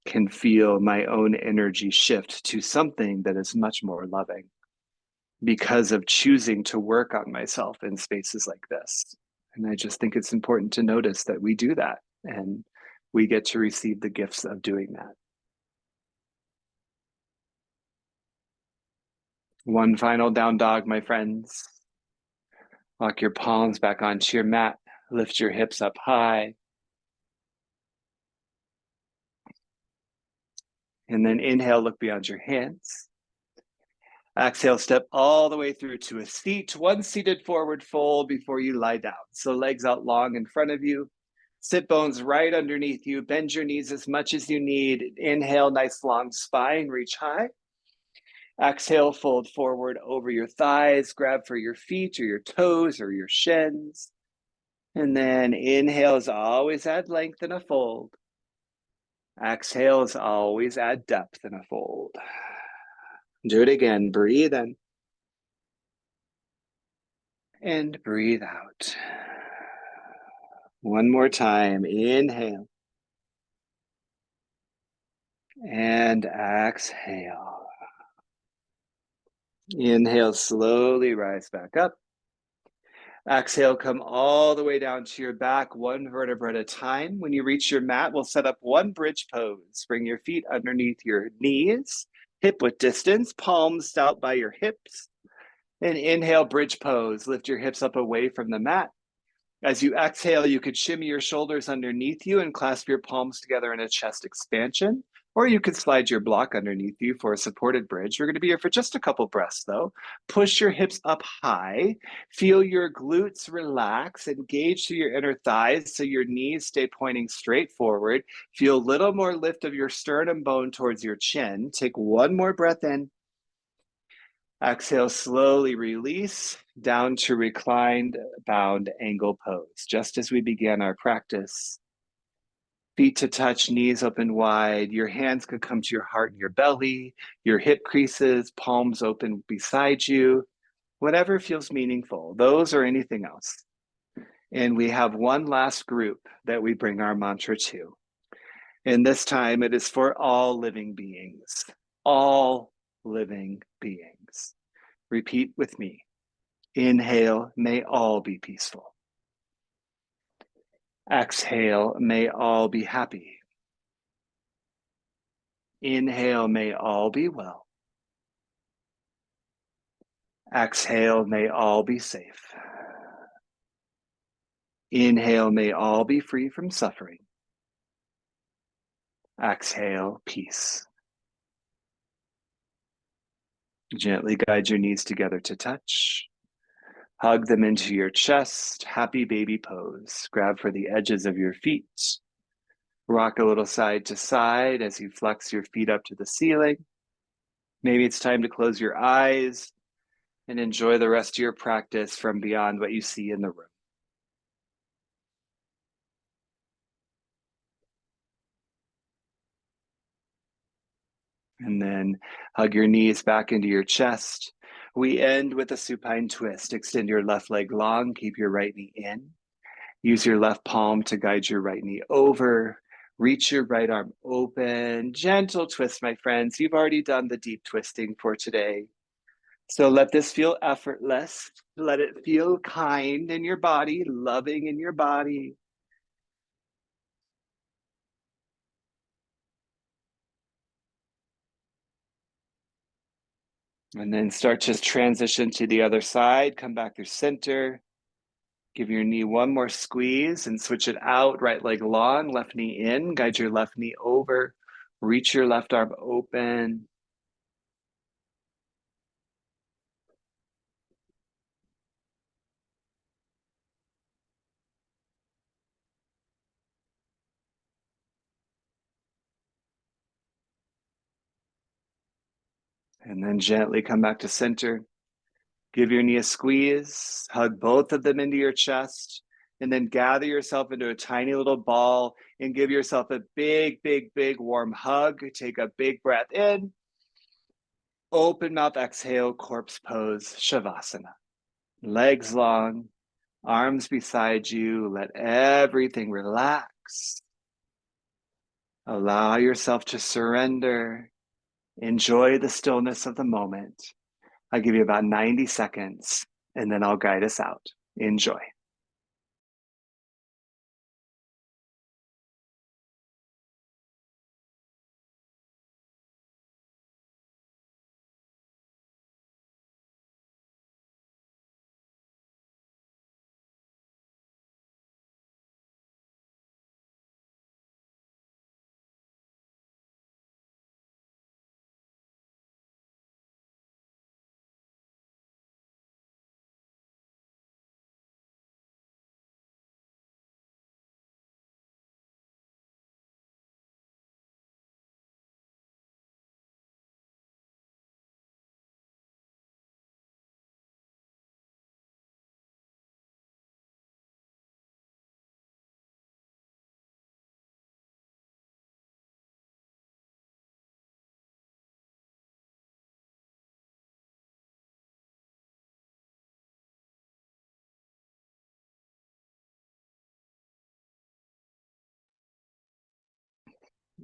can feel my own energy shift to something that is much more loving because of choosing to work on myself in spaces like this. And I just think it's important to notice that we do that and we get to receive the gifts of doing that. One final down dog, my friends. Lock your palms back onto your mat. Lift your hips up high. And then inhale, look beyond your hands. Exhale, step all the way through to a seat, one seated forward fold before you lie down. So legs out long in front of you, sit bones right underneath you, bend your knees as much as you need. Inhale, nice long spine, reach high. Exhale, fold forward over your thighs, grab for your feet or your toes or your shins. And then inhale is always add length in a fold. Exhale is always add depth in a fold. Do it again. Breathe in and breathe out. One more time. Inhale and exhale. Inhale, slowly rise back up. Exhale, come all the way down to your back, one vertebra at a time. When you reach your mat, we'll set up one bridge pose. Bring your feet underneath your knees, hip width distance, palms out by your hips. And inhale, bridge pose. Lift your hips up away from the mat. As you exhale, you could shimmy your shoulders underneath you and clasp your palms together in a chest expansion, or you could slide your block underneath you for a supported bridge. We're going to be here for just a couple breaths, though. Push your hips up high. Feel your glutes relax. Engage through your inner thighs so your knees stay pointing straight forward. Feel a little more lift of your sternum bone towards your chin. Take one more breath in. Exhale, slowly release down to reclined bound angle pose. Just as we began our practice, feet to touch, knees open wide. Your hands could come to your heart and your belly, your hip creases, palms open beside you, whatever feels meaningful, those or anything else. And we have one last group that we bring our mantra to. And this time it is for all living beings, all living beings. Repeat with me. Inhale, may all be peaceful. Exhale, may all be happy. Inhale, may all be well. Exhale, may all be safe. Inhale, may all be free from suffering. Exhale, peace. Gently guide your knees together to touch. Hug them into your chest, happy baby pose. Grab for the edges of your feet. Rock a little side to side as you flex your feet up to the ceiling. Maybe it's time to close your eyes and enjoy the rest of your practice from beyond what you see in the room. And then hug your knees back into your chest. We end with a supine twist. Extend your left leg long, keep your right knee in. Use your left palm to guide your right knee over. Reach your right arm open. Gentle twist, my friends. You've already done the deep twisting for today. So let this feel effortless. Let it feel kind in your body, loving in your body. And then start to transition to the other side. Come back through center. Give your knee one more squeeze and switch it out. Right leg long, left knee in. Guide your left knee over. Reach your left arm open. And then gently come back to center. Give your knee a squeeze. Hug both of them into your chest. And then gather yourself into a tiny little ball and give yourself a big, big, big warm hug. Take a big breath in. Open mouth, exhale, corpse pose, Shavasana. Legs long, arms beside you. Let everything relax. Allow yourself to surrender. Enjoy the stillness of the moment. I'll give you about 90 seconds and then I'll guide us out. Enjoy.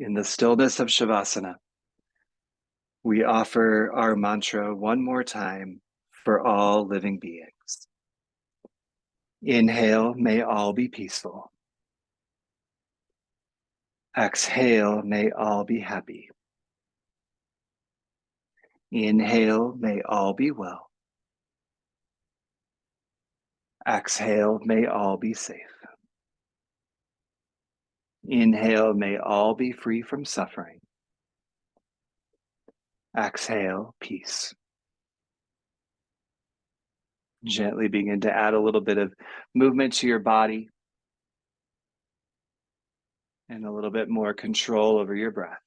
In the stillness of Shavasana, we offer our mantra one more time for all living beings. Inhale, may all be peaceful. Exhale, may all be happy. Inhale, may all be well. Exhale, may all be safe. Inhale, may all be free from suffering. Exhale, peace. Gently begin to add a little bit of movement to your body and a little bit more control over your breath.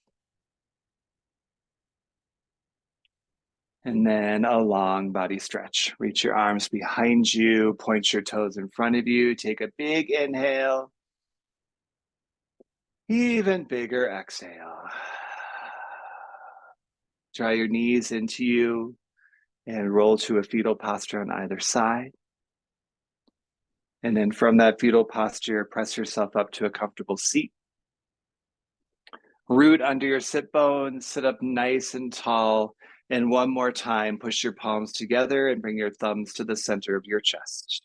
And then a long body stretch. Reach your arms behind you, point your toes in front of you. Take a big inhale. Even bigger exhale. Draw your knees into you and roll to a fetal posture on either side. And then from that fetal posture, press yourself up to a comfortable seat. Root under your sit bones, sit up nice and tall. And one more time, push your palms together and bring your thumbs to the center of your chest.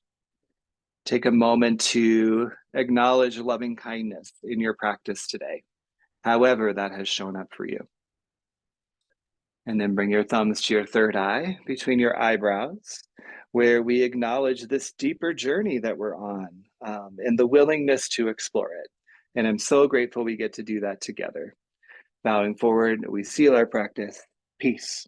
Take a moment to acknowledge loving kindness in your practice today, however that has shown up for you. And then bring your thumbs to your third eye between your eyebrows, where we acknowledge this deeper journey that we're on, and the willingness to explore it. And I'm so grateful we get to do that together. Bowing forward, we seal our practice. Peace.